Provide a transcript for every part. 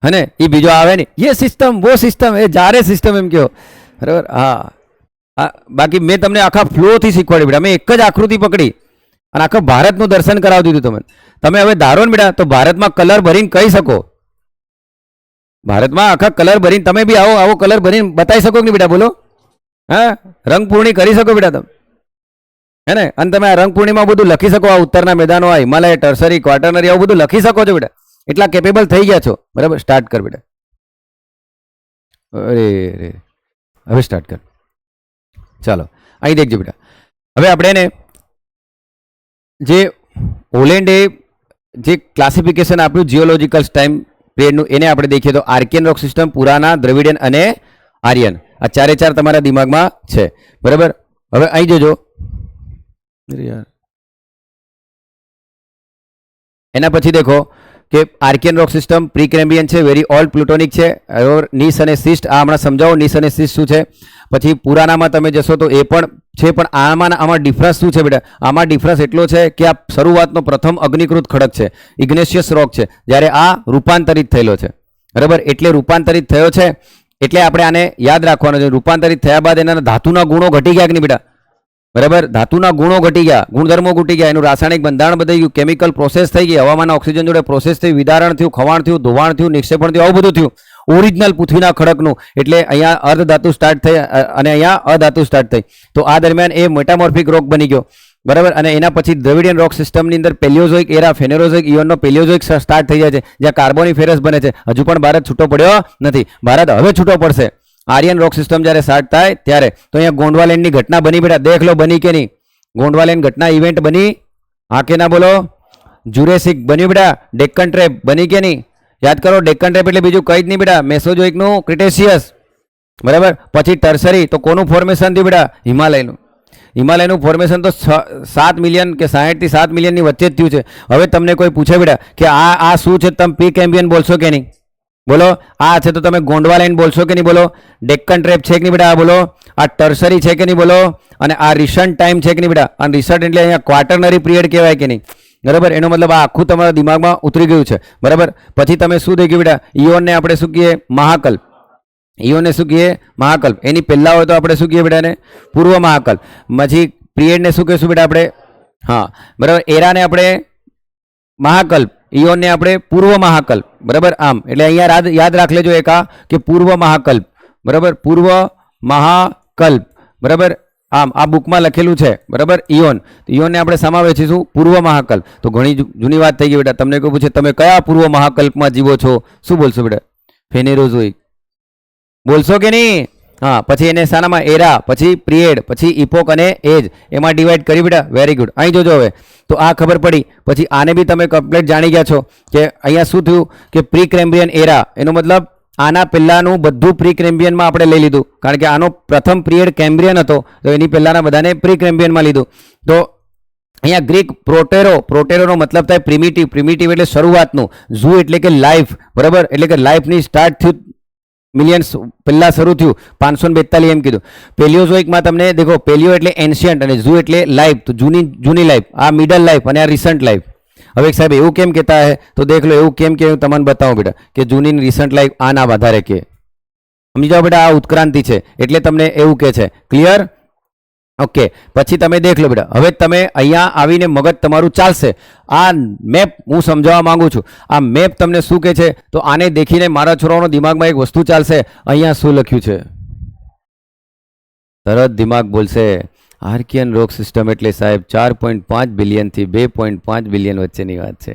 है ने ये बीजो आवे नहीं ये सिस्टम वो सिस्टम ए जारे सिस्टम एम कहो बराबर। हाँ बाकी मैं तमने आखा फ्लो थी शीखवाड़ी बेटा, मैं एक ज आकृति पकड़ी અને આખા ભારતનું દર્શન કરાવી દીધું તમે હવે ધારો ને બેટા તો ભારતમાં કલર ભરીને કહી શકો, ભારતમાં આખા કલર ભરીને તમે બી આવો આવો કલર ભરીને બતાવી શકો કે નહીં બેટા બોલો? હા રંગ પૂર્ણી કરી શકો બેટા તમે, હે ને? અને તમે આ રંગ પૂર્ણીમાં બધું લખી શકો, આ ઉત્તરના મેદાનો, આ હિમાલય, ટર્સરી, ક્વાર્ટરનરી આવું બધું લખી શકો છો બેટા, એટલા કેપેબલ થઈ ગયા છો બરાબર। સ્ટાર્ટ કર બેટા, અરે રે હવે સ્ટાર્ટ કર, ચાલો અહીં દેખજો બેટા। હવે આપણે ને જે ઓલેન્ડે જે ક્લાસિફિકેશન આપ્યું જીઓલોજીકલ ટાઈમ પીરિયડનું એને આપણે દેખીએ તો આર્કિયન રોક સિસ્ટમ, પુરાના, દ્રવિડિયન અને આર્યન, આ ચારે ચાર તમારા દિમાગમાં છે બરાબર। હવે અહીં જોજો એના પછી દેખો કે આર્કિયન રોક સિસ્ટમ પ્રી કેમ્બ્રિયન છે, વેરી ઓલ્ડ પ્લુટોનિક છે, નીસ અને સિસ્ટ આ હમણાં સમજાવો નીસ અને સિસ્ટ શું છે। પછી પુરાનામાં તમે જશો તો એ પણ છે, પણ આમાં ડિફરન્સ શું છે બેટા? આમાં ડિફરન્સ એટલો છે કે આ શરૂઆતનો પ્રથમ અગ્નિકૃત ખડક છે, ઇગ્નેશિયસ રોક છે, જ્યારે આ રૂપાંતરિત થયેલો છે બરાબર। એટલે રૂપાંતરિત થયો છે એટલે આપણે આને યાદ રાખવાનું છે, રૂપાંતરિત થયા બાદ એના ધાતુના ગુણો ઘટી ગયા કે નહીં બેટા બરાબર? ધાતુના ગુણો ઘટી ગયા, ગુણધર્મો ઘટી ગયા, એનું રાસાયણિક બંધારણ બદલાઈ ગયું, કેમિકલ પ્રોસેસ થઈ ગઈ, હવામાનના ઓક્સિજન જોડે પ્રોસેસ થઈ, વિદારણ થયું, ખવાણ થયું, ધોવાણ થયું, નિક્ષેપણ થયું, આવું બધું થયું ઓરિજિનલ પૃથ્વીના ખડકનું। એટલે અહીંયા અર્ધધાતુ સ્ટાર્ટ થઈ અને અહીંયા અધાતુ સ્ટાર્ટ થઈ, તો આ દરમિયાન એ મેટામોર્ફિક રોક બની ગયો બરાબર। અને એના પછી દ્રવિડિયન રોક સિસ્ટમની અંદર પેલિયોઝોઇક એરા, ફેનેરોઝોઇક ઇયોનનો પેલિયોઝોઇક સ્ટાર્ટ થઈ જાય છે, જ્યાં કાર્બોનિફેરસ બને છે। હજુ પણ ભારત છૂટો પડ્યો નથી, ભારત હવે છૂટો પડશે। આર્યન રોક સિસ્ટમ જ્યારે સ્ટાર્ટ થાય ત્યારે તો અહીંયા ગોંડવાલેન્ડની ઘટના બની બેટા, દેખ લો બની કે નહીં? ગોંડવાલેન્ડ ઘટના ઇવેન્ટ બની, હા કે ના બોલો? જુરેસિક બન્યું બેટા, ડેક્કન ટ્રેપ બની કે નહીં? યાદ કરો, ડેક્કન ટ્રેપ એટલે બીજું કંઈ જ નહીં બેટા, મેસોજોઇકનું ક્રિટેશિયસ બરાબર। પછી ટર્સરી તો કોનું ફોર્મેશન થયું બેટા? હિમાલયનું। હિમાલયનું ફોર્મેશન તો 7 મિલિયન કે 60 થી 7 મિલિયનની વચ્ચે જ થયું છે। હવે તમને કોઈ પૂછે બેટા કે આ શું છે, તમે પ્રી કેમ્બ્રિયન બોલશો કે નહીં? બોલો આ છે તો તમે ગોંડવાલેન્ડ બોલશો કે નહીં? બોલો ડેક્કન ટ્રેપ છે કે નહીં બેટા? આ બોલો આ ટર્સરી છે કે નહીં? બોલો અને આ રિસન્ટ ટાઈમ છે કે નહીં બેટા? અને રિસન્ટ એટલે અહીંયા ક્વાર્ટરનરી પિરિયડ કહેવાય કે નહીં બરાબર? એનો મતલબ આ આખું તમારા દિમાગમાં ઉતરી ગયું છે બરાબર। પછી તમે શું દેખ્યું બેટા? ઇયોનને આપણે શું કહીએ? મહાકલ્પ। ઇયોનને શું કહીએ? મહાકલ્પ। એની પહેલા હોય તો આપણે શું કહીએ બેટા? એને પૂર્વ મહાકલ્પ। પછી પિરિયડને શું કહીશું બેટા આપણે? હા બરાબર, એરાને આપણે મહાકલ્પ, ઇયોનને આપણે પૂર્વ મહાકલ્પ બરાબર। આમ એટલે અહીંયા યાદ રાખ લેજો એક આ કે પૂર્વ મહાકલ્પ બરાબર, પૂર્વ મહાકલ્પ બરાબર। આમ આ બુકમાં લખેલું છે બરાબર। ઇયોન, ઇયોનને આપણે સમાવેશીશું પૂર્વ મહાકલ્પ। તો ઘણી જૂની વાત થઈ ગઈ બેટા, તમને કોઈ પૂછે તમે કયા પૂર્વ મહાકલ્પમાં જીવો છો, શું બોલશો બેટા? ફેનેરોઝોઇક બોલશો કે નહીં? હા પછી એને શાનામાં? એરા, પછી પિરિયડ, પછી ઇપોક અને એજ, એમાં ડિવાઈડ કરી બેટા। વેરી ગુડ, અહીં જોજો હવે તો આ ખબર પડી। પછી આને બી તમે કમ્પ્લીટ જાણી ગયા છો કે અહીંયા શું થયું કે પ્રી કેમ્બ્રિયન એરા, એનો મતલબ આના પહેલાંનું બધું પ્રી કેમ્બ્રિયનમાં આપણે લઈ લીધું, કારણ કે આનો પ્રથમ પિરિયડ કેમ્બ્રિયન હતો તો એની પહેલાંના બધાને પ્રી કેમ્બ્રિયનમાં લીધું। તો અહીંયા ગ્રીક પ્રોટેરોનો મતલબ થાય પ્રિમિટિવ, પ્રિમિટિવ એટલે શરૂઆતનું, ઝૂ એટલે કે લાઈફ બરાબર, એટલે કે લાઈફની સ્ટાર્ટ થયું મિલિયન્સ પહેલાં શરૂ થયું 542 એમ કીધું। પેલિયોઝોઇકમાં તમને દેખો, પેલિયો એટલે એન્શિયન્ટ અને ઝૂ એટલે લાઈફ, તો જૂની લાઈફ, આ મિડલ લાઈફ અને આ રિસન્ટ લાઈફ। હવે સાહેબ એવું કેમ કહેતા હે? તો દેખ લો એવું કેમ કે હું તમને બતાવું બેટા કે જૂની રિસન્ટ લાઈફ આના વધારે કે સમજી જાઓ બેટા, આ ઉત્ક્રાંતિ છે એટલે તમને એવું કહે છે। ક્લિયર? ઓકે પછી તમે દેખ લો બેટા, હવે તમે અહીંયા આવીને મગજ તમારું ચાલશે। આ મેપ હું સમજાવવા માંગુ છું, આ મેપ તમને શું કહે છે? તો આને દેખીને મારા છોરાઓનો દિમાગમાં એક વસ્તુ ચાલશે, અહીંયા શું લખ્યું છે તરત દિમાગ બોલશે આર્કિયન રોક સિસ્ટમ એટલે સાહેબ 4.5 બિલિયનથી 2.5 બિલિયન વચ્ચેની વાત છે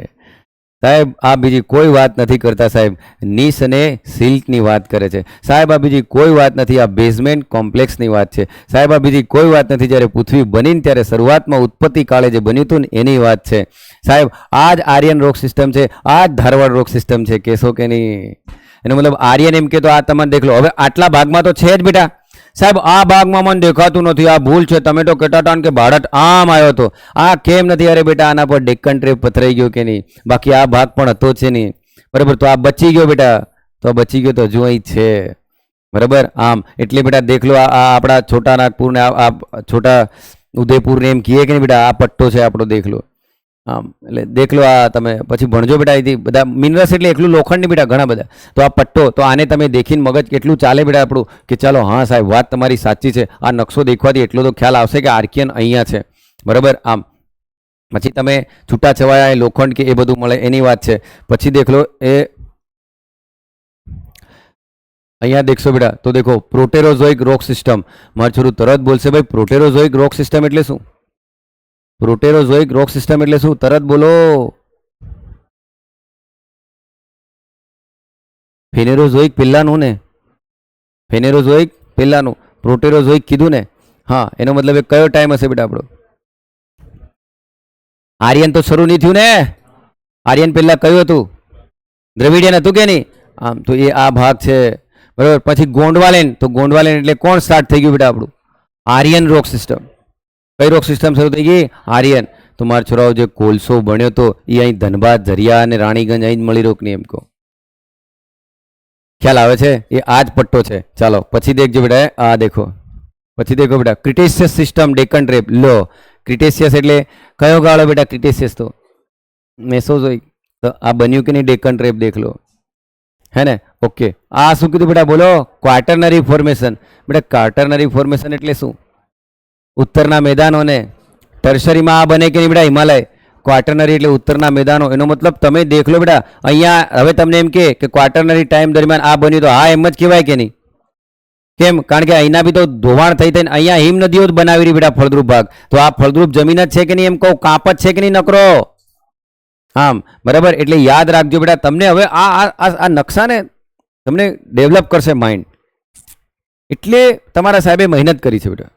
સાહેબ। આ બીજી કોઈ વાત નથી કરતા સાહેબ, નીસ અને સિલ્કની વાત કરે છે સાહેબ। આ બીજી કોઈ વાત નથી, આ બેઝમેન્ટ કોમ્પ્લેક્સની વાત છે સાહેબ। આ બીજી કોઈ વાત નથી, જ્યારે પૃથ્વી બનીને ત્યારે શરૂઆતમાં ઉત્પત્તિ કાળે જે બન્યું હતું ને એની વાત છે સાહેબ। આ જ આર્યન રોક સિસ્ટમ છે, આ જ ધારવાડ રોક સિસ્ટમ છે, કહેશો કે નહીં? એનો મતલબ આર્યન એમ કે તો આ તમને દેખ લો। હવે આટલા ભાગમાં તો છે જ બેટા સાહેબ, આ ભાગમાં મને દેખાતું નથી, આ ભૂલ છે, તમે તો કહેતા હતા કે ભારત આમ આવ્યો હતો, આ કેમ નથી? અરે બેટા આના પર ડેક્કન ટ્રેપ પથરાઈ ગયો કે નહીં? બાકી આ ભાગ પણ હતો છે નહીં બરાબર, તો આ બચી ગયો બેટા, તો બચી ગયો તો હજુ અહીં છે બરાબર। આમ એટલે બેટા દેખ લો, આ આપણા છોટા નાગપુર ને આ છોટા ઉદયપુર ને એમ કહીએ કે નહીં બેટા, આ પટ્ટો છે આપણો, દેખ લો આમ એટલે દેખ લો આ તમે પછી ભણજો બેટા અહીંથી બધા મિનરલ્સ એટલે એકલું લોખંડ નહીં બેટા ઘણા બધા તો આ પટ્ટો તો આને તમે દેખીને મગજ કેટલું ચાલે બેટા આપણું કે ચાલો હા સાહેબ વાત તમારી સાચી છે આ નકશો દેખવાથી એટલો તો ખ્યાલ આવશે કે આર્કિયન અહીંયા છે બરાબર આમ પછી તમે છૂટાછવાયા લોખંડ કે એ બધું મળે એની વાત છે પછી દેખ લો એ અહીંયા દેખશો બેટા તો દેખો પ્રોટેરોઝોઇક રોક સિસ્ટમ મારું છોરું તરત બોલશે ભાઈ પ્રોટેરોઝોઇક રોક સિસ્ટમ એટલે શું પ્રોટેરોઝોઇક રોક સિસ્ટમ એટલે શું તરત બોલો ફેનેરોઝોઇક પહેલાનું ને ફેનેરોઝોઇક પહેલાનું પ્રોટેરોઝોઇક કીધું ને હા એનો મતલબ એ કયો ટાઈમ હશે બેટા આપણો આર્યન તો શરૂ નહીં થયું ને આર્યન પહેલા કયું હતું દ્રવિડિયન હતું કે નહીં આમ તો એ આ ભાગ છે બરાબર પછી ગોંડવાલેન તો ગોંડવાલેન એટલે કોણ સ્ટાર્ટ થઈ ગયું બેટા આપણું આર્યન રોક સિસ્ટમ કઈ રોક સિસ્ટમ શરૂ થઈ ગઈ આર્યન તો મારા છોરાઓ જે કોલસો બન્યો તો એ અહીં ધનબાદ ઝરિયા અને રાણીગંજ અહીં જ મળી રોક નહીં એમ કહો ખ્યાલ આવે છે એ આ જ પટ્ટો છે ચાલો પછી દેખજો બેટા આ દેખો પછી દેખો બેટા ક્રિટેશિયસ સિસ્ટમ ડેકન ટ્રેપ લો ક્રિટેશિયસ એટલે કયો ગાળો બેટા ક્રિટેશિયસ તો મેસોઝોઇક તો આ બન્યું કે નહીં ડેકન ટ્રેપ દેખ લો હે ને ઓકે આ શું કીધું બેટા બોલો ક્વાટરનરી ફોર્મેશન બેટા ક્વાટરનરી ફોર્મેશન એટલે શું ઉત્તરના મેદાનોને ટર્શરીમાં આ બને કે નહીં બેટા હિમાલય ક્વાટરનરી એટલે ઉત્તરના મેદાનો એનો મતલબ તમે દેખ લો બેટા અહીંયા હવે તમને એમ કે ક્વાટરનરી ટાઈમ દરમિયાન આ બન્યું તો હા એમ જ કહેવાય કે નહીં કેમ કારણ કે અહીંના બી તો ધોવાણ થઈ થઈને અહીંયા હિમ નદીઓ જ બનાવી રહી બેટા ફળદ્રુપ ભાગ તો આ ફળદ્રુપ જમીન જ છે કે નહીં એમ કહું કાંપ જ છે કે નહીં નકરો આમ બરાબર એટલે યાદ રાખજો બેટા તમને હવે આ નકશાને તમને ડેવલપ કરશે માઇન્ડ એટલે તમારા સાહેબે મહેનત કરી છે બેટા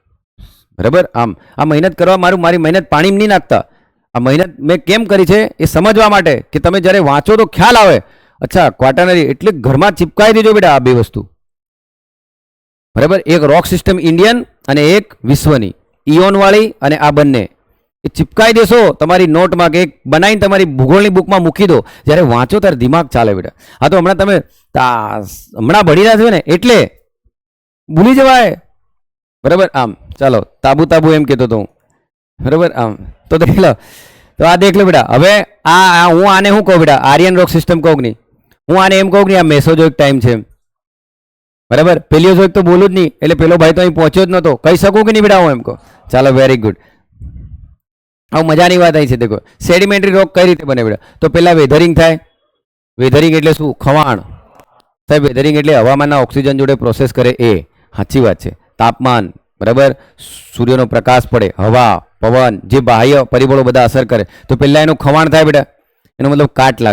બરાબર આમ આ મહેનત કરવા મારી મહેનત પાણી નહીં નાખતા આ મહેનત મેં કેમ કરી છે એ સમજવા માટે કે તમે જ્યારે વાંચો તો ખ્યાલ આવે અચ્છા ક્વાટરનરી એટલે ઘરમાં ચિપકાઈ દેજો બેટા આ બે વસ્તુ બરાબર એક રોક સિસ્ટમ ઇન્ડિયન અને એક વિશ્વની ઇયોનવાળી અને આ બંને એ ચિપકાઈ દેશો તમારી નોટમાં કે એક બનાવીને તમારી ભૂગોળની બુકમાં મૂકી દો જ્યારે વાંચો ત્યારે દિમાગ ચાલે બેટા હા તો હમણાં તમે હમણાં ભણી રહ્યા છો ને એટલે ભૂલી જવાય બરાબર આમ ચાલો તાબુ એમ કહેતો હતો હું બરાબર આમ તો દેખ લો તો આ દેખ લો બેટા હવે આ હું આને શું કહું બેટા આર્યન રોક સિસ્ટમ કહું નહીં હું આને એમ કહું કે આ મેસોઝોઇક ટાઈમ છે બરાબર પેલિયોઝોઇક તો બોલું જ નહીં એટલે પેલો ભાઈ તો અહીં પહોંચ્યો જ નહોતો કહી શકું કે નહીં બેટા હું એમ કહું ચાલો વેરી ગુડ આવું મજાની વાત અહીં છે દેખો સેડિમેન્ટરી રોક કઈ રીતે બને બેટા તો પહેલાં વેધરિંગ થાય વેધરિંગ એટલે શું ખવાણ સાહેબ વેધરિંગ એટલે હવામાનના ઓક્સિજન જોડે પ્રોસેસ કરે એ સાચી વાત છે તાપમાન બરાબર સૂર્યનો પ્રકાશ પડે હવા પવન જે બાહ્ય પરિબળો બધા અસર કરે તો પહેલાં એનું ખવાણ થાય બેટા એનો મતલબ કાટ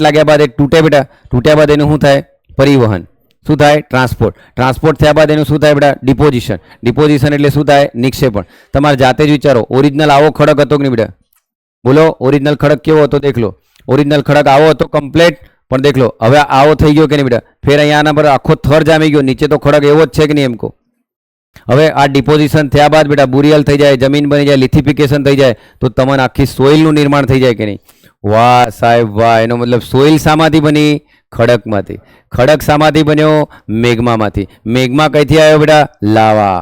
લાગ્યા બાદ એક તૂટે બેટા તૂટ્યા બાદ એનું શું થાય પરિવહન શું થાય ટ્રાન્સપોર્ટ થયા બાદ એનું શું થાય બેટા ડિપોઝિશન એટલે શું થાય નિક્ષેપણ તમારે જાતે જ વિચારો ઓરિજિનલ આવો ખડક હતો કે નહીં બેટા બોલો ઓરિજિનલ ખડક કેવો હતો દેખ લો ઓરિજિનલ ખડક આવો હતો કમ્પ્લેટ પણ દેખ લો હવે આવો થઈ ગયો કે નહીં બેટા ફેર અહીંયા આના પર આખો થર જામી ગયો નીચે તો ખડક એવો જ છે કે નહીં એમ કહો હવે આ ડિપોઝિશન થયા બાદ બેટા બુરિયલ થઈ જાય જમીન બની જાય લિથિફિકેશન થઈ જાય તો તમને આખી સોઇલનું નિર્માણ થઈ જાય કે નહીં વાહ સાહેબ વાહ એનો મતલબ સોઇલ શામાંથી બની ખડકમાંથી ખડક શામાંથી બન્યો મેઘમાં કઈથી આવ્યો બેટા લાવા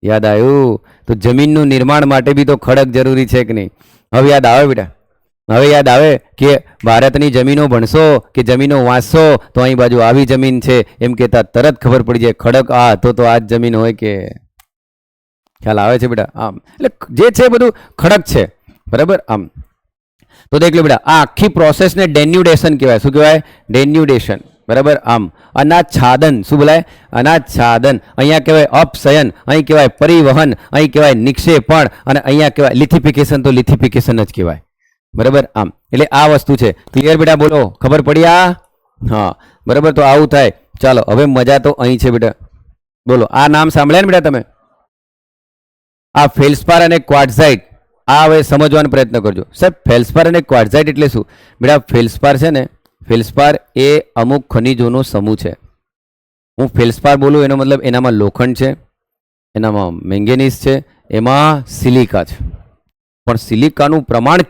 યાદ આવ્યું તો જમીનનું નિર્માણ માટે બી તો ખડક જરૂરી છે કે નહીં હવે યાદ આવે બેટા હવે યાદ આવે કે ભારતની જમીનો ભણશો કે જમીનો વાંચશો તો અહીં બાજુ આવી જમીન છે એમ કહેતા તરત ખબર પડી જાય ખડક આ હતો તો આ જ જમીન હોય કે ખ્યાલ આવે છે બેટા આમ એટલે જે છે બધું ખડક છે બરાબર આમ તો દેખ લો બેટા આ આખી પ્રોસેસને ડેન્યુડેશન કહેવાય શું કહેવાય ડેન્યુડેશન બરાબર આમ અનાજ છાદન શું બોલાય અનાજ છાદન અહીંયા કહેવાય અપશયન અહીં કહેવાય પરિવહન અહીં કહેવાય નિક્ષેપણ અને અહીંયા કહેવાય લિથિફિકેશન તો લિથિફિકેશન જ કહેવાય બરાબર આમ એટલે આ વસ્તુ છે ક્લિયર બેટા બોલો ખબર પડી આ હા બરાબર તો આવું થાય ચાલો હવે મજા તો અહીં છે બેટા બોલો આ નામ સાંભળ્યા ને બેટા તમે આ ફેલ્સપાર અને ક્વાર્ટઝાઇટ આ હવે સમજવાનો પ્રયત્ન કરજો સાહેબ ફેલ્સપાર અને ક્વાર્ટઝાઇટ એટલે શું બેટા ફેલ્સપાર છે ને ફેલ્સપાર એ અમુક ખનિજોનો સમૂહ છે હું ફેલ્સપાર બોલું એનો મતલબ એનામાં લોખંડ છે એનામાં મેંગેનીઝ છે એમાં સિલિકા છે પણ સિલિકાનું પ્રમાણ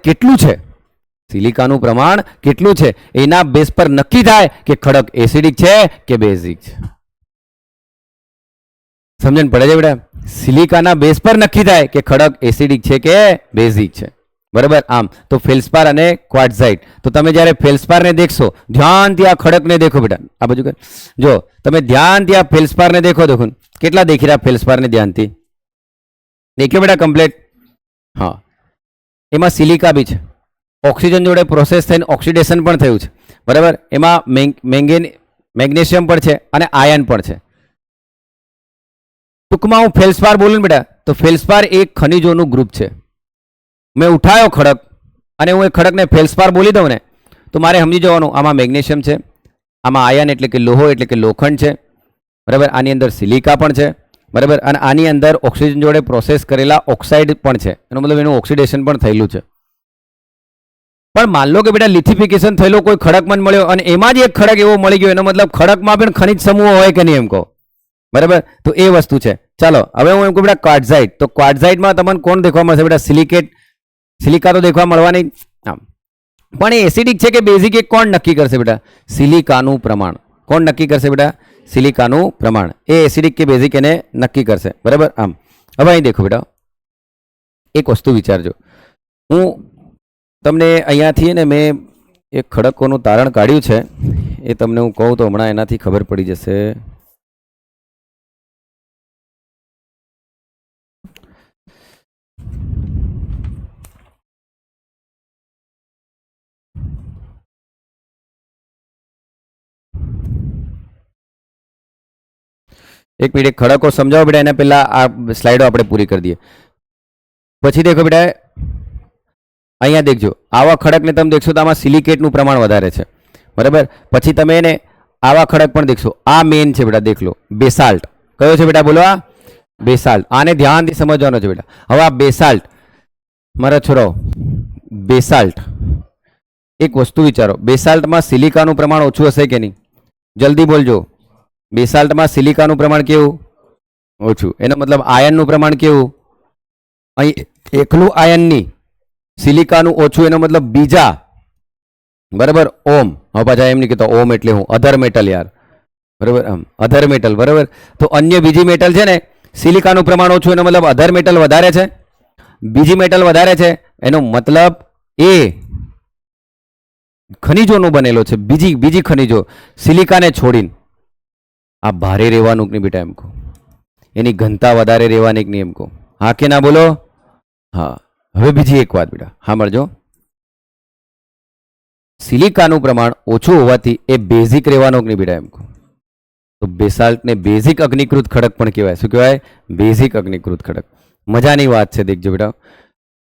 કેટલું છે એના બેઝ પર નક્કી થાય કે ખડક એસિડિક છે કે બેઝિક છે સમજણ પડે છે બેટા સિલિકાના બેઝ પર નક્કી થાય કે ખડક એસિડિક છે કે બેઝિક છે બરાબર. આમ તો ફેલ્સપાર અને ક્વાર્ટઝાઇટ. તો તમે જ્યારે ફેલ્સપારને દેખશો, ધ્યાનથી આ ખડકને દેખો બેટા, આ બાજુ જો તમે ધ્યાનથી આ ફેલ્સપારને દેખો, દેખો કેટલા દેખી રહ્યા ફેલ્સપારને ધ્યાનથી દેખ્યો બેટા કમ્પ્લેટ. હા, એમાં સિલિકા બી છે, ઓક્સિજન જોડે પ્રોસેસ થઈને ઓક્સિડેશન પણ થયું છે, બરાબર. એમાં મેગ્નેશિયમ પણ છે અને આયન પણ છે. ટૂંકમાં હું ફેલ્સપાર બોલું ને બેટા, તો ફેલ્સપાર એક ખનિજોનું ગ્રુપ છે. મેં ઉઠાયો ખડક અને હું એ ખડકને ફેલ્સપાર બોલી દઉં ને, તો મારે સમજી જવાનું આમાં મેગ્નેશિયમ છે, આમાં આયન એટલે કે લોહો એટલે કે લોખંડ છે, બરાબર. આની અંદર સિલિકા પણ છે, બરાબર. અને આની અંદર ઓક્સિજન જોડે પ્રોસેસ કરેલા ઓક્સાઇડ પણ છે, એનો મતલબ એનું ઓક્સિડેશન પણ થયેલું છે. પણ માન લો કે બેટા લિથિફિકેશન થયેલો કોઈ ખડક મને મળ્યો અને એમાં જ એક ખડક એવો મળી ગયો, એનો મતલબ ખડકમાં પણ ખનિજ સમૂહ હોય કે નહીં એમ કહો, બરાબર. તો એ વસ્તુ છે. ચાલો હવે હું એમ કહું બેટા ક્વાર્ટઝાઇટ. તો ક્વાર્ટઝાઇટમાં તમને કોણ દેખવા મળશે બેટા? સિલિકા તો દેખવા મળવાની. આમ પણ એ એસિડિક છે કે બેઝિક એ કોણ નક્કી કરશે બેટા? સિલિકાનું પ્રમાણ. કોણ નક્કી કરશે બેટા? સિલિકાનું પ્રમાણ. એ એસિડિક કે બેઝિક એને નક્કી કરશે, બરાબર. આમ હવે અહીં દેખો બેટા, એક વસ્તુ વિચારજો. હું તમને અહીંયાથી ને મેં એક ખડકોનું તારણ કાઢ્યું છે, એ તમને હું કહું તો હમણાં એનાથી ખબર પડી જશે. એક મિનિટ ખડકો સમજાવો બેટા, એના પહેલા આ સ્લાઇડો આપણે પૂરી કરી દઈએ. પછી દેખો બેટા, અહીંયા દેખજો, આવા ખડકને તમે દેખશો તો આમાં સિલિકેટનું પ્રમાણ વધારે છે, બરાબર. પછી તમે એને આવા ખડક પણ દેખશો, આ મેઇન છે બેટા, દેખ લો બેસાલ્ટ. કયો છે બેટા? બોલો. આ બેસાલ્ટ. આને ધ્યાનથી સમજવાનો છે બેટા. હવે આ બેસાલ્ટ, મારા છોરો, બેસાલ્ટ એક વસ્તુ વિચારો, બેસાલ્ટમાં સિલિકાનું પ્રમાણ ઓછું હશે કે નહીં? જલ્દી બોલજો. બેસાલ્ટમાં સિલિકાનું પ્રમાણ કેવું? ઓછું. એનો મતલબ આયનનું પ્રમાણ કેવું? અહીં એકલું આયનની, સિલિકાનું ઓછું, એનો મતલબ બીજા, બરાબર. ઓમ. હવે પાછા એમ નહીં કહેતો ઓમ એટલે હું અધર મેટલ યાર, બરાબર. આમ અધર મેટલ, બરાબર. તો અન્ય બીજી મેટલ છે ને, સિલિકાનું પ્રમાણ ઓછું, એનો મતલબ અધર મેટલ વધારે છે, બીજી મેટલ વધારે છે, એનો મતલબ એ ખનિજોનો બનેલો છે, બીજી ખનિજો સિલિકાને છોડીને. આ ભારે રહેવાનું કે નહીં બેટા એમ કહો, એની ઘનતા વધારે રહેવાની કે નહીં એમ કહો, હા કે ના બોલો? હા. હવે બીજી એક વાત બેટા સાંભળજો, સિલિકાનું પ્રમાણ ઓછું હોવાથી એ બેઝિક રહેવાનો કે નહીં બેટા એમ કહો. તો બેસાલ્ટને બેઝિક અગ્નિકૃત ખડક પણ કહેવાય. શું કહેવાય? બેઝિક અગ્નિકૃત ખડક. મજાની વાત છે, દેખજો બેટા.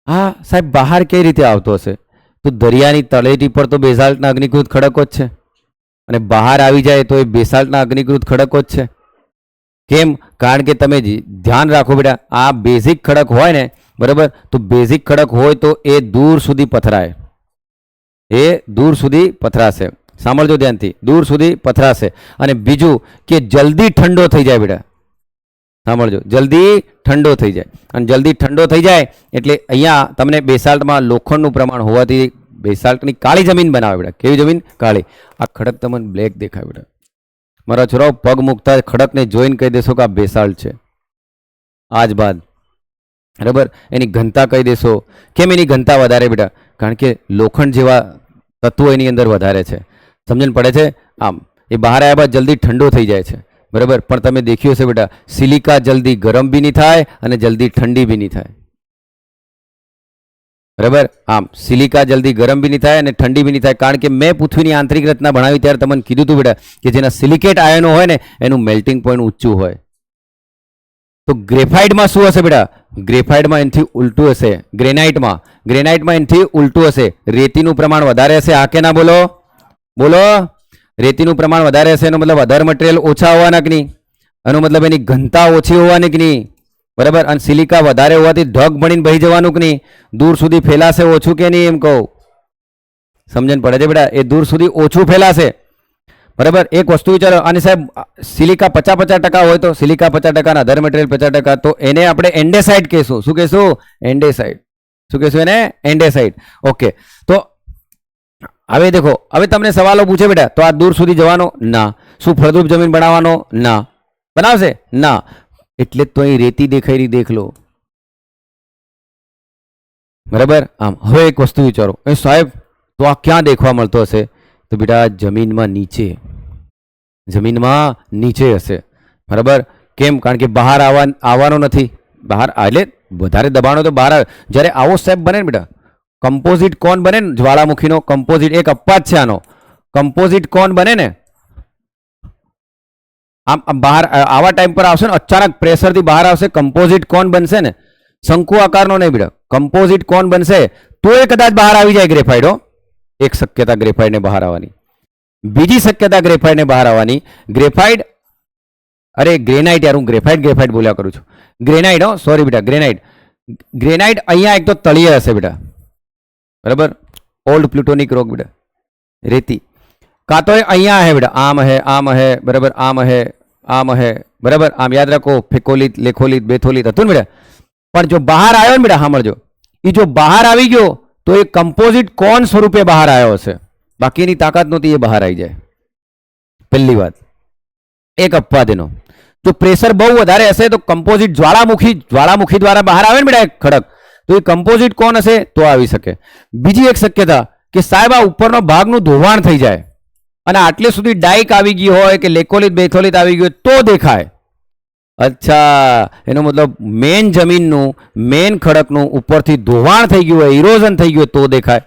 હા સાહેબ, બહાર કઈ રીતે આવતો હશે? તો દરિયાની તળેટી પર તો બેસાલ્ટના અગ્નિકૃત ખડકો જ છે, અને બહાર આવી જાય તો એ બેસાલ્ટના અગ્નિકૃત ખડકો જ છે. કેમ? કારણ કે તમે ધ્યાન રાખો બેટા, આ બેઝિક ખડક હોય ને, બરાબર. તો બેઝિક ખડક હોય તો એ દૂર સુધી પથરાય, એ દૂર સુધી પથરાશે. સાંભળજો ધ્યાનથી, દૂર સુધી પથરાશે. અને બીજું કે જલ્દી ઠંડો થઈ જાય બેટા. સાંભળજો, જલ્દી ઠંડો થઈ જાય. અને જલ્દી ઠંડો થઈ જાય એટલે અહીંયા તમને બેસાલ્ટમાં લોખંડનું પ્રમાણ હોવાથી બેસાલ્ટની કાળી જમીન બનાવે બેટા. કેવી જમીન? કાળી. આ ખડક તમને બ્લેક દેખાય બેટા. મારા છોરાઓ પગ મૂકતા ખડકને જોઈને કહી દેશો કે આ બેસાલ્ટ છે. આજ બાદ, બરાબર. એની ઘનતા કહી દેશો. કેમ એની ઘનતા વધારે બેટા? કારણ કે લોખંડ જેવા તત્વો એની અંદર વધારે છે. સમજણ પડે છે? આમ એ બહાર આવ્યા બાદ જલ્દી ઠંડો થઈ જાય છે, બરાબર. પણ તમે દેખ્યું હશે બેટા, સિલિકા જલ્દી ગરમ બી નહીં થાય અને જલ્દી ઠંડી બી નહીં થાય, બરાબર. આમ સિલિકા જલ્દી ગરમ બી નહીં થાય અને ઠંડી બી નહીં થાય, કારણ કે મેં પૃથ્વીની આંતરિક રચના ભણાવી ત્યારે તમને કીધું હતું બેટા કે જેના સિલિકેટ આયનો હોય ને એનું મેલ્ટિંગ પોઈન્ટ ઊંચું હોય. તો ગ્રેફાઇટમાં શું હશે બેટા? ગ્રેફાઇટમાં એનાથી ઉલટું હશે. ગ્રેનાઇટમાં એનાથી ઉલટું હશે. રેતીનું પ્રમાણ વધારે હશે. હા કે ના બોલો? બોલો. રેતીનું પ્રમાણ વધારે હશે એનો મતલબ અધર મટીરિયલ ઓછા હોવાના કે નહીં? એનો મતલબ એની ઘનતા ઓછી હોવાની કે નહીં? બરાબર. અને સિલિકા વધારે હોવાથી ઢગ બનીને બહી જવાનું કે નહીં? દૂર સુધી ફેલાશે ઓછું કે નહીં એમ કહું? સમજણ પડે છે બેટા? એ દૂર સુધી ઓછું ફેલાશે, બરાબર. એક વસ્તુ વિચારો, અને સાહેબ સિલિકા 50% હોય તો સિલિકા 50% અધર મટીરિયલ 50%, તો એને આપણે એન્ડેસાઇટ કહેશું. શું કહેશું? એન્ડેસાઇટ. શું કહેશું એને? એન્ડેસાઇટ. ઓકે. તો હવે દેખો, હવે તમને સવાલો પૂછે બેટા, તો આ દૂર સુધી જવાનો? ના. શું ફળદ્રુપ જમીન બનાવવાનો? ના. બનાવશે? ના. એટલે તો અહીં રેતી દેખાઈ રહી, દેખ લો. બરાબર. આમ હવે એક વસ્તુ વિચારો, એ સાહેબ તો આ ક્યાં દેખવા મળતો હશે? તો બેટા જમીનમાં નીચે, જમીનમાં નીચે હશે. બરાબર. કેમ? કારણ કે બહાર આવવાનો નથી. બહાર એટલે વધારે દબાણો તો બહાર આવે. જ્યારે આવો શેપ બને ને બેટા, કમ્પોઝિટ કોન બને ને જ્વાળામુખીનો, કમ્પોઝિટ એક અપવાદ છે આનો, કમ્પોઝિટ કોન બને ને આમ બહાર આવા ટાઈમ પર આવશે ને, અચાનક પ્રેશરથી બહાર આવશે, કમ્પોઝિટ કોન બનશે ને, શંકુ આકારનો નહીં બેટા, કમ્પોઝિટ કોન બનશે તો એ કદાચ બહાર આવી જાય ગ્રેફાઇટ. એક શક્યતા ગ્રેફાઇટને બહાર આવવાની. બીજી શક્યતા ગ્રેફાઇટને બહાર આવવાની, ગ્રેફાઇટ અરે ગ્રેનાઇટ યાર, હું ગ્રેફાઇટ બોલ્યા કરું છું. ગ્રેનાઇટ, સોરી બેટા, ગ્રેનાઇટ અહીંયા એક તો તળિયે હશે બેટા. બરાબર. ઓલ્ડ પ્લુટોનિક રોક બેટા, રેતી. કાં તો અહીંયા હે બેટા, આમ હે બરાબર, આમ હે બરાબર. આમ યાદ રાખો, ફેકોલિત, લેખોલિત, બેથોલિત હતું ને બેટા. પણ જો બહાર આવ્યો ને બેટા, સાંભળજો, એ જો બહાર આવી ગયો તો એ કમ્પોઝિટ કોન સ્વરૂપે બહાર આવ્યો હશે, બાકીની તાકાત નહોતી એ બહાર આવી જાય. પહેલી વાત, એક અપવાદ એનો. જો પ્રેશર બહુ વધારે હશે તો કમ્પોઝિટ જ્વાળામુખી દ્વારા બહાર આવે ને બેટા એક ખડક, તો એ કમ્પોઝિટ કોન હશે તો આવી શકે. બીજી એક શક્યતા કે સાહેબ આ ઉપરનો ભાગનું ધોવાણ થઈ જાય અને આટલે સુધી ડાઇક આવી ગઈ હોય કે લેકોલિત બેથોલિત આવી ગયું તો દેખાય. અચ્છા, એનો મતલબ મેન જમીનનું, મેન ખડકનું ઉપરથી ધોવાણ થઈ ગયું હોય, ઇરોઝન થઈ ગયું તો દેખાય,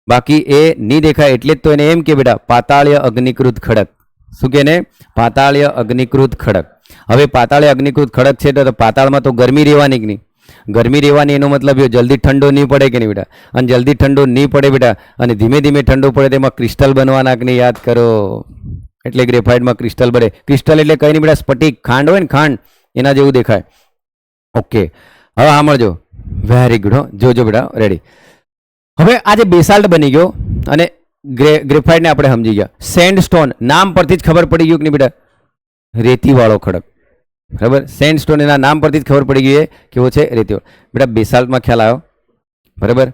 બાકી એ નહીં દેખાય. એટલે જ તો એને એમ કે બેટા પાતાળીય અગ્નિકૃત ખડક. શું કે ને? પાતાળીય અગ્નિકૃત ખડક. હવે પાતાળીય અગ્નિકૃત ખડક છે તો પાતાળમાં તો ગરમી રહેવાની કે નહીં? ગરમી રહેવાની, એનો મતલબ જલ્દી ઠંડો નહીં પડે કે નહીં બેટા? અને જલ્દી ઠંડો નહીં પડે બેટા, અને ધીમે ધીમે ઠંડો પડે તેમાં ક્રિસ્ટલ બનવાના કે નહીં? યાદ કરો. એટલે ગ્રેફાઇટમાં ક્રિસ્ટલ બને. ક્રિસ્ટલ એટલે કંઈ નહીં બેટા, સ્ફટિક, ખાંડ હોય ને, ખાંડ એના જેવું દેખાય. ઓકે, હવે સાંભળજો, વેરી ગુડ. જોજો બેટા, રેડી. હવે આજે બેસાલ્ટ બની ગયો અને ગ્રેફાઇટને આપણે સમજી ગયા. સેન્ડસ્ટોન, નામ પરથી જ ખબર પડી ગયું કે નહીં બેટા? રેતીવાળો ખડક. બરાબર. સેન્ડસ્ટોન એના નામ પરથી જ ખબર પડી ગઈ કેવો છે, રેતીવાળો. બેટા બેસાલ્ટમાં ખ્યાલ આવ્યો. બરાબર.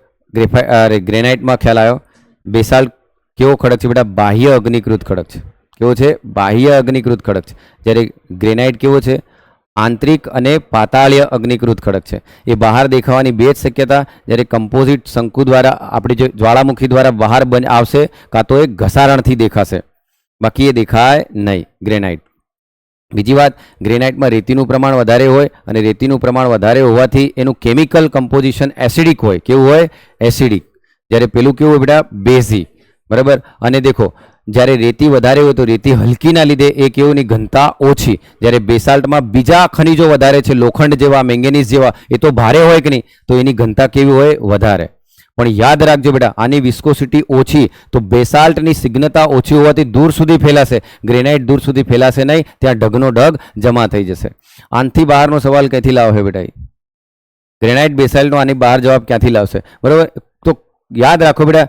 ગ્રેનાઇટમાં ખ્યાલ આવ્યો. બેસાલ્ટ કેવો ખડક છે બેટા? બાહ્ય અગ્નિકૃત ખડક છે. કેવો છે? બાહ્ય અગ્નિકૃત ખડક છે. જ્યારે ગ્રેનાઇટ કેવો છે? આંતરિક અને પાતાળીય અગ્નિકૃત ખડક છે. એ બહાર દેખાવાની બે જ શક્યતા, જ્યારે કમ્પોઝિટ શંકુ દ્વારા આપણી જે જ્વાળામુખી દ્વારા બહાર આવશે, કાં તો એ ઘસારણથી દેખાશે, બાકી એ દેખાય નહીં ગ્રેનાઇટ. બીજી વાત, ગ્રેનાઇટમાં રેતીનું પ્રમાણ વધારે હોય અને રેતીનું પ્રમાણ વધારે હોવાથી એનું કેમિકલ કમ્પોઝિશન એસિડિક હોય. કેવું હોય? એસિડિક. જ્યારે પેલું કેવું હોય બેટા? બેઝી. બરાબર. અને દેખો, જ્યારે રેતી વધારે હોય તો રેતી હલકીના લીધે એ કેવું ની ઘનતા ઓછી. જ્યારે બેસાલ્ટમાં બીજા ખનિજો વધારે છે, લોખંડ જેવા, મેંગેનીઝ જેવા, એ તો ભારે હોય કે નહીં, તો એની ઘનતા કેવી હોય? વધારે. પણ યાદ રાખજો બેટા, આની વિસ્કોસિટી ઓછી, તો બેસાલ્ટની સિગ્નતા ઓછી હોવાથી દૂર સુધી ફેલાશે. ગ્રેનાઇટ દૂર સુધી ફેલાશે નહીં, ત્યાં ઢગનો ઢગ જમા થઈ જશે. આનાથી બહારનો સવાલ ક્યાંથી લાવશે બેટા? ગ્રેનાઇટ બેસાલ્ટનો આની બહાર જવાબ ક્યાંથી લાવશે? બરાબર. તો યાદ રાખો બેટા,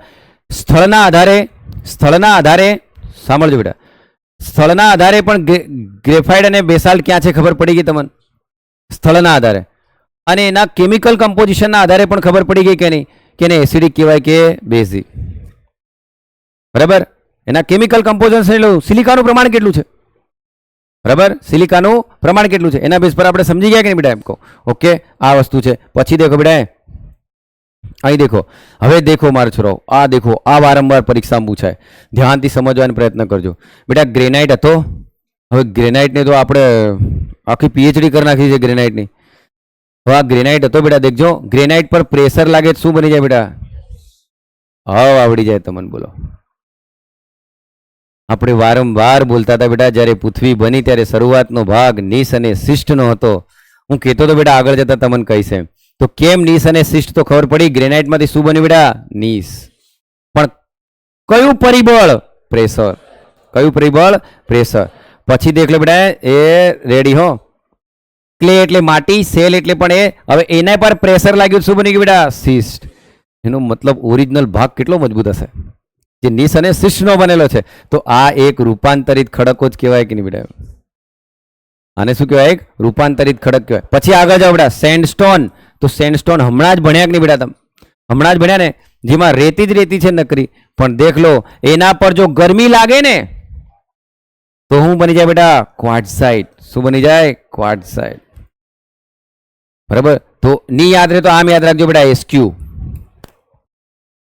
સ્થળના આધારે સાંભળજો બેટા, સ્થળના આધારે પણ ગ્રેફાઇટ અને બેસાલ્ટ ક્યાં છે ખબર પડી ગઈ તમને? સ્થળના આધારે. અને એના કેમિકલ કમ્પોઝિશનના આધારે પણ ખબર પડી ગઈ કે નહીં, કે એને એસિડિક કહેવાય કે બેઝિક. બરાબર. એના કેમિકલ કમ્પોઝિશન એટલું, સિલિકાનું પ્રમાણ કેટલું છે? બરાબર. સિલિકાનું પ્રમાણ કેટલું છે એના બેઝ પર આપણે સમજી ગયા કે નહીં બેટા? એમ કહો. ઓકે, આ વસ્તુ છે. પછી દેખો બેટા, અહીં દેખો, હવે દેખો મારો છોરો, આ દેખો, આ વારંવાર પરીક્ષામાં પૂછાય, ધ્યાનથી સમજવાનો પ્રયત્ન કરજો બેટા. ગ્રેનાઇટ હતો. હવે ગ્રેનાઇટને તો આપણે આખી પીએચડી કરી નાખી છે ગ્રેનાઇટની. હવે આ ગ્રેનાઇટ હતો બેટા, દેખજો, ગ્રેનાઇટ પર પ્રેશર લાગે શું બની જાય બેટા? હવે આવડી જાય તમને. બોલો, આપણે વારંવાર બોલતા હતા બેટા, જ્યારે પૃથ્વી બની ત્યારે શરૂઆતનો ભાગ નીસ અને શિષ્ટનો હતો. હું કહેતો તો બેટા આગળ જતા તમને કહીશ એમ. તો કેમ નીસ અને શિષ્ટ તો ખબર પડી. ગ્રેનાઇટમાંથી શું બન્યું બેટા? નીસ. પણ કયું પરિબળ? પ્રેશર. કયું પરિબળ? પ્રેશર. પછી દેખ લો બેટા, એ રેડી હો. ક્લે એટલે માટી, સેલ એટલે પણ એ. હવે એના પર પ્રેશર લાગ્યું, શું બની ગયું બેટા? શિષ્ટ. એનો મતલબ ઓરિજિનલ ભાગ કેટલો મજબૂત હશે, જે નીસ અને શિષ્ટનો બનેલો છે. તો આ એક રૂપાંતરિત ખડકો જ કહેવાય કે નહીં બેટા? આને શું કહેવાય? એક રૂપાંતરિત ખડક કહેવાય. પછી આગળ જાઓ બેટા, સેન્ડસ્ટોન. તો સેન્ડસ્ટોન હમણાં જ ભણ્યા કે નહીં બેટા? તમે હમણાં જ ભણ્યા ને, જેમાં રેતી જ રેતી છે નકરી. પણ દેખ લો, એના પર જો ગરમી લાગે ને તો શું બની જાય બેટા? ક્વાર્ટઝાઇટ. શું બની જાય? ક્વાર્ટઝાઇટ. બરાબર. તો ની યાદ રહે તો આમ યાદ રાખજો બેટા, એસક્યુ.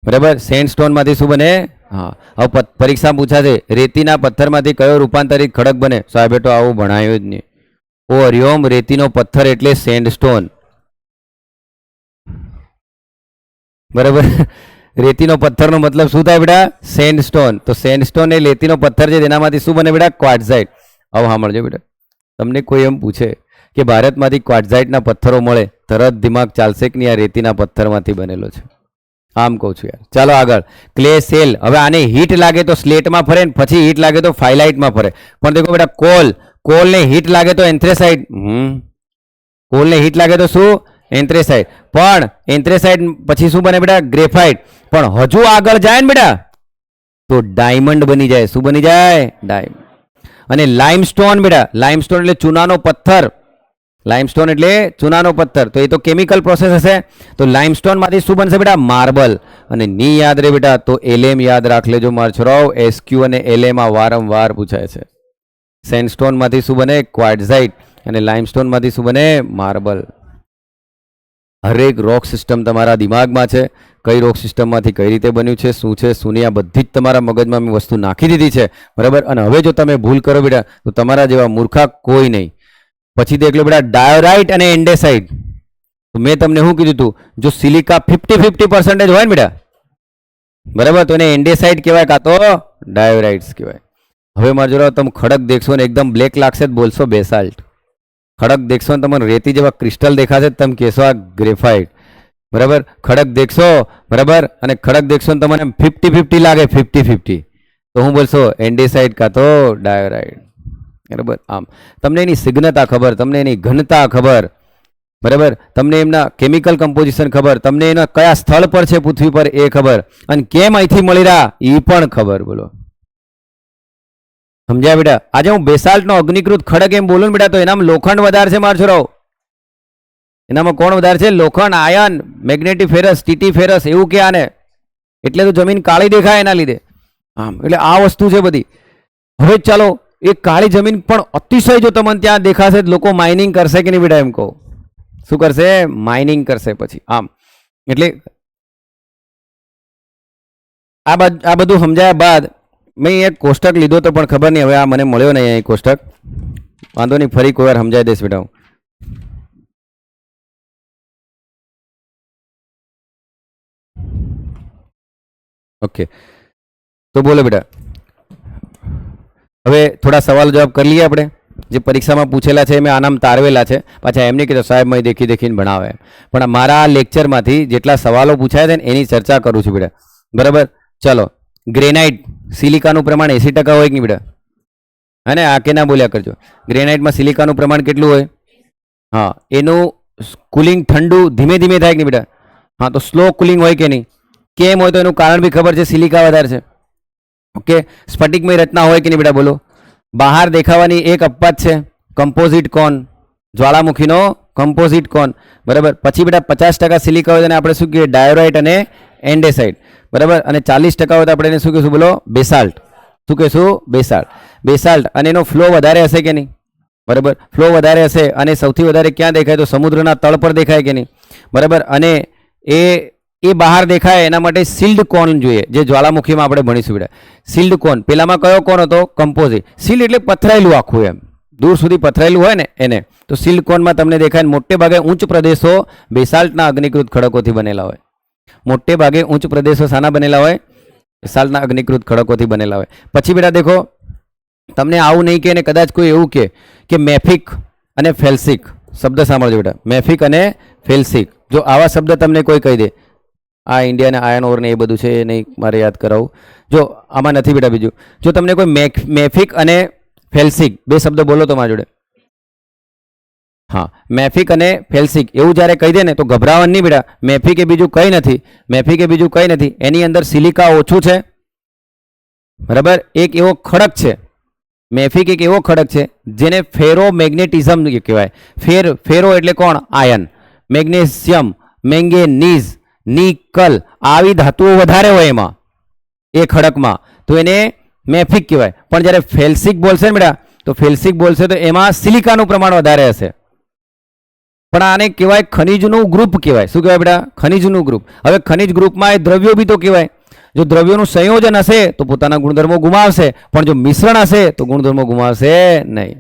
બરાબર. સેન્ડસ્ટોન માંથી શું બને? હા. હવે પરીક્ષા પૂછાશે રેતીના પથ્થરમાંથી કયો રૂપાંતરિત ખડક બને? સાહેબ તો આવું ભણાયું જ નહીં. ઓ હરિઓમ, રેતીનો પથ્થર એટલે સેન્ડસ્ટોન. બરાબર. રેતીનો પથ્થરનો મતલબ શું થાય બેટા? સેન્ડસ્ટોન. તો સેન્ડસ્ટોન એ રેતીનો પથ્થર છે, તેનામાંથી શું બને બેટા? ક્વાર્ટઝાઇટ. હવે સાંભળજો બેટા, તમને કોઈ એમ પૂછે કે ભારતમાંથી ક્વાર્ટઝાઇટના પથ્થરો મળે, તરત દિમાગ ચાલશે કે નહીં આ રેતીના પથ્થરમાંથી બનેલો છે. આમ કહું છું યાર. ચાલો આગળ. Clay cell. હવે આને હીટ લાગે તો સ્લેટમાં ફરે, પછી હીટ લાગે તો ફાઇલાઇટમાં ફરે. પણ દેખો બેટા, કોલને હીટ લાગે તો એન્થ્રેસાઇટ. કોલને હીટ લાગે તો શું? એન્થ્રેસાઇટ. પણ એન્થ્રેસાઇટ પછી શું બને બેટા? ગ્રેફાઇટ. પણ હજુ આગળ જાય ને બેટા તો ડાયમંડ બની જાય. શું બની જાય? ડાયમંડ. અને લાઇમસ્ટોન બેટા, લાઇમસ્ટોન એટલે ચૂનાનો પથ્થર. લાઇમસ્ટોન એટલે ચૂનાનો પથ્થર. તો એ તો કેમિકલ પ્રોસેસ હશે. તો લાઇમસ્ટોન માંથી શું બનશે બેટા? માર્બલ. અને ની યાદ રહે બેટા તો એલએમ યાદ રાખ લેજો માર છોરાઓ. એસક્યુ અને એલએમ આ વારંવાર પૂછાય છે. સેન્ડસ્ટોન માંથી શું બને? ક્વાર્ટઝાઇટ. અને લાઇમસ્ટોન માંથી શું બને? માર્બલ. હરેક રોક સિસ્ટમ તમારા દિમાગમાં છે. કઈ રોક સિસ્ટમમાંથી કઈ રીતે બન્યું છે, શું છે શું નહીં, આ બધી જ તમારા મગજમાં મેં વસ્તુ નાખી દીધી છે. બરાબર. અને હવે જો તમે ભૂલ કરો બેટા તો તમારા જેવા મૂર્ખા કોઈ નહીં. પછી દેખ લો બેટા, ડાયોરાઇટ અને એન્ડેસાઇટ. તો મેં તમને શું કીધું હતું? જો સિલિકા 50-50% હોય ને બેટા, બરાબર, તો એને એન્ડેસાઇટ કહેવાય, કાં તો ડાયોરાઇટ્સ કહેવાય. હવે મારે જોડે તમે ખડક દેખશો ને એકદમ બ્લેક લાગશે, બોલશો બેસાલ્ટ. ખડક દેખશો ને તમને રેતી જેવા ક્રિસ્ટલ દેખાશે, તમે કહેશો આ ગ્રેફાઇટ. બરાબર. ખડક દેખશો, બરાબર, અને ખડક દેખશો ને તમને 50-50 લાગે, 50-50, તો હું બોલશો એન્ડેસાઇટ કાં તો ડાયોરાઇટ. બરાબર. આમ તમને એની સિગ્નતા ખબર, તમને એની ઘનતા ખબર, બરાબર, તમને એમના કેમિકલ કમ્પોઝિશન ખબર, તમને એના કયા સ્થળ પર છે પૃથ્વી પર એ ખબર, અને કેમ અહીંથી મળી રહ્યા એ પણ ખબર. બોલો, સમજ્યા બેટા? આજે હું બેસાલ્ટનો અગ્નિકૃત ખડક એમ બોલું ને બેટા તો એનામાં લોખંડ વધારે છે માર છોરાઓ. એનામાં કોણ વધારે છે? લોખંડ, આયન, મેગ્નેટિફેરસ, ટીટીફેરસ એવું કે આને. એટલે તો જમીન કાળી દેખાય એના લીધે. આમ એટલે આ વસ્તુ છે બધી. હવે ચાલો, એ કાળી જમીન પણ અતિશય જો તમને ત્યાં દેખાશે લોકો માઇનિંગ કરશે કે નહીં બેટા? એમ કહો, શું કરશે? માઇનિંગ કરશે. પછી આમ એટલે આ બધું સમજાયા બાદ મેં એક કોષ્ટક લીધો તો પણ ખબર નહીં હવે આ મને મળ્યો નહીં અહીં કોષ્ટક. વાંધો નહીં, ફરી કોઈ વાર સમજાવી દઈશ બેટા હું. ઓકે, તો બોલો બેટા, હવે થોડા સવાલ જવાબ કરી લઈએ આપણે જે પરીક્ષામાં પૂછેલા છે. મેં આનામ તારવેલા છે, પાછા એમ નહીં કીધું સાહેબ મેં દેખીને ભણાવે, પણ મારા આ લેક્ચરમાંથી જેટલા સવાલો પૂછાય છે ને એની ચર્ચા કરું છું બેટા. બરાબર. ચલો, ગ્રેનાઇટ, સિલિકાનું પ્રમાણ 80% હોય કે નહીં બેટા? હા ને, આ કે ના બોલ્યા કરજો. ગ્રેનાઇટમાં સિલિકાનું પ્રમાણ કેટલું હોય? હા, એનું કુલિંગ ઠંડુ ધીમે ધીમે થાય કે નહીં બેટા? હા, તો સ્લો કુલિંગ હોય કે નહીં? કેમ હોય તો એનું કારણ બી ખબર છે, સિલિકા વધારે છે. ઓકે. સ્ફટિકમય રચના હોય કે નહીં બેટા? બોલો. બહાર દેખાવાની એક અપવાદ છે, કમ્પોઝિટ કોન, જ્વાળામુખીનો કમ્પોઝિટ કોન. બરાબર. પછી બેટા 50% સિલિકા હોય તેને આપણે શું કહીએ? ડાયોરાઇટ અને એન્ડેસાઇટ. બરાબર. અને 40% હોય તો આપણે એને શું કહીશું? બોલો, બેસાલ્ટ. શું કહીશું? બેસાલ્ટ. બેસાલ્ટ. અને એનો ફ્લો વધારે હશે કે નહીં? બરાબર. ફ્લો વધારે હશે અને સૌથી વધારે ક્યાં દેખાય? તો સમુદ્રના તળ પર દેખાય કે નહીં? બરાબર. અને એ બહાર દેખાય એના માટે સિલ્ડ કોન જોઈએ, જે જ્વાળામુખીમાં આપણે ભણીશું બેટા. સિલ્ડ કોન. પેલામાં કયો કોન હતો? કમ્પોઝિટ. સિલ્ડ એટલે પથરાયેલું આખું, એમ દૂર સુધી પથરાયેલું હોય ને એને. તો સિલ્ડ કોનમાં તમને દેખાય. મોટે ભાગે ઉચ્ચ પ્રદેશો બેસાલ્ટના અગ્નિકૃત ખડકોથી બનેલા હોય. મોટે ભાગે ઉચ્ચ પ્રદેશો શાના બનેલા હોય? બેસાલ્ટના અગ્નિકૃત ખડકોથી બનેલા હોય. પછી બેટા દેખો, તમને આવું નહીં કે કદાચ કોઈ એવું કે મેફિક અને ફેલ્સિક શબ્દ સાંભળજો બેટા. મેફિક અને ફેલ્સિક, જો આવા શબ્દ તમને કોઈ કહી દે, આ ઇન્ડિયાના આયન ઓર ને એ બધું છે, એ નહીં મારે યાદ કરાવું. જો આમાં નથી બેટા બીજું. જો તમને કોઈ મેફિક અને ફેલ્સિક બે શબ્દ બોલો તો મારા જોડે. હા, મેફિક અને ફેલ્સિક એવું જ્યારે કહી દે ને તો ગભરાવાનું નહીં બેટા. મેફિક એ બીજું કંઈ નથી. મેફિક એ બીજું કંઈ નથી. એની અંદર સિલિકા ઓછું છે. બરાબર. એક એવો ખડક છે, મેફિક એક એવો ખડક છે જેને ફેરોમેગ્નેટિઝમ કહેવાય. ફેરો એટલે કોણ? આયન. મેગ્નેશિયમ, મેંગેનીઝ, નિકલ આવી ધાતુઓ વધારે હોય એમાં, એ ખડકમાં, તો એને મેફિક કહેવાય. પણ જ્યારે ફેલ્સિક બોલશે ને બેટા, તો ફેલ્સિક બોલશે તો એમાં સિલિકાનું પ્રમાણ વધારે હશે. પણ આને કહેવાય ખનિજનું ગ્રુપ કહેવાય. શું કહેવાય બેટા? ખનિજનું ગ્રુપ. હવે ખનિજ ગ્રુપમાં એ દ્રવ્યો બી તો કહેવાય. જો દ્રવ્યોનું સંયોજન હશે તો પોતાના ગુણધર્મો ગુમાવશે, પણ જો મિશ્રણ હશે તો ગુણધર્મો ગુમાવશે નહીં.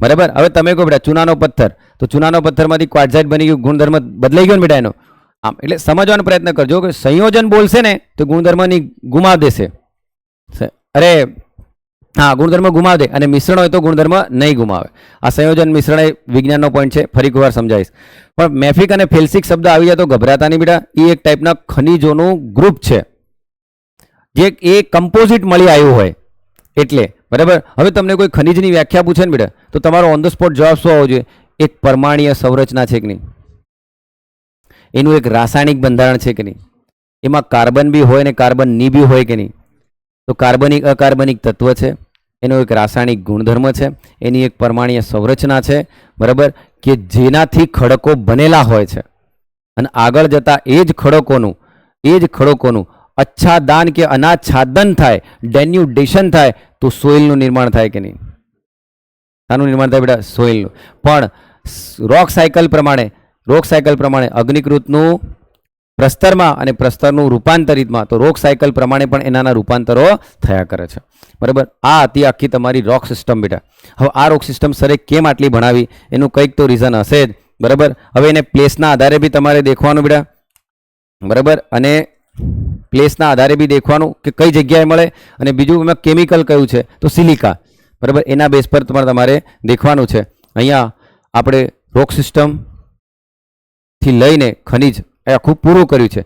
બરાબર. હવે તમે કહો બેટા ચૂનાનો પથ્થર, તો ચૂનાનો પથ્થરમાંથી ક્વાર્ટઝાઇટ બની ગયું, ગુણધર્મ બદલાઈ ગયો ને બેટા એનો. આમ એટલે સમજવાનો પ્રયત્ન કરજો કે સંયોજન બોલશે ને તો ગુણધર્મની ગુમાવી દેશે. અરે હા, ગુણધર્મ ગુમાવી દે, અને મિશ્રણ હોય તો ગુણધર્મ નહીં ગુમાવે. આ સંયોજન મિશ્રણ એ વિજ્ઞાનનો પોઈન્ટ છે, ફરી એકવાર સમજાવીશ. પણ મેફિક અને ફેલ્સિક શબ્દ આવી જાય તો ગભરાતા નહીં બેટા. એ એક ટાઈપના ખનિજોનું ગ્રુપ છે જે એ કમ્પોઝિટ મળી આવ્યું હોય એટલે. બરાબર. હવે તમને કોઈ ખનિજની વ્યાખ્યા પૂછે ને બેટા તો તમારો ઓન ધ સ્પોટ જવાબ શું આવવો જોઈએ? એક પરમાણ્વીય સંરચના છે કે નહીં, એનું એક રાસાયણિક બંધારણ છે કે નહીં, એમાં કાર્બન બી હોય ને કાર્બન ની બી હોય કે નહીં, તો કાર્બનિક અકાર્બનિક તત્વ છે, એનો એક રાસાયણિક ગુણધર્મ છે, એની એક પરમાણ્વીય સંરચના છે. બરાબર. કે જેનાથી ખડકો બનેલા હોય છે અને આગળ જતા એ જ ખડકોનું અચ્છાદાન કે અનાચ્છાદન થાય, ડેન્યુડેશન થાય તો સોઇલનું નિર્માણ થાય કે નહીં? આનું નિર્માણ થાય બેટા? સોઇલનું. પણ રોક સાયકલ પ્રમાણે અગ્નિકૃતનું પ્રસ્તરમાં અને પ્રસ્તરનું રૂપાંતરિતમાં, તો રોક સાયકલ પ્રમાણે પણ એનાના રૂપાંતરો થયા કરે છે. બરાબર. આ હતી આખી તમારી રોક સિસ્ટમ બેટા. હવે આ રોક સિસ્ટમ સરે કેમ આટલી ભણાવી એનું કંઈક તો રીઝન હશે જ. બરાબર. હવે એને પ્લેસના આધારે બી તમારે દેખવાનું બેટા. બરાબર. અને પ્લેસના આધારે બી દેખવાનું કે કઈ જગ્યાએ મળે, અને બીજું એમાં કેમિકલ કયું છે તો સિલિકા. બરાબર. એના બેઝ પર તમારે દેખવાનું છે. અહીંયા આપણે રોક સિસ્ટમથી લઈને ખનિજ એ આખું પૂરું કર્યું છે.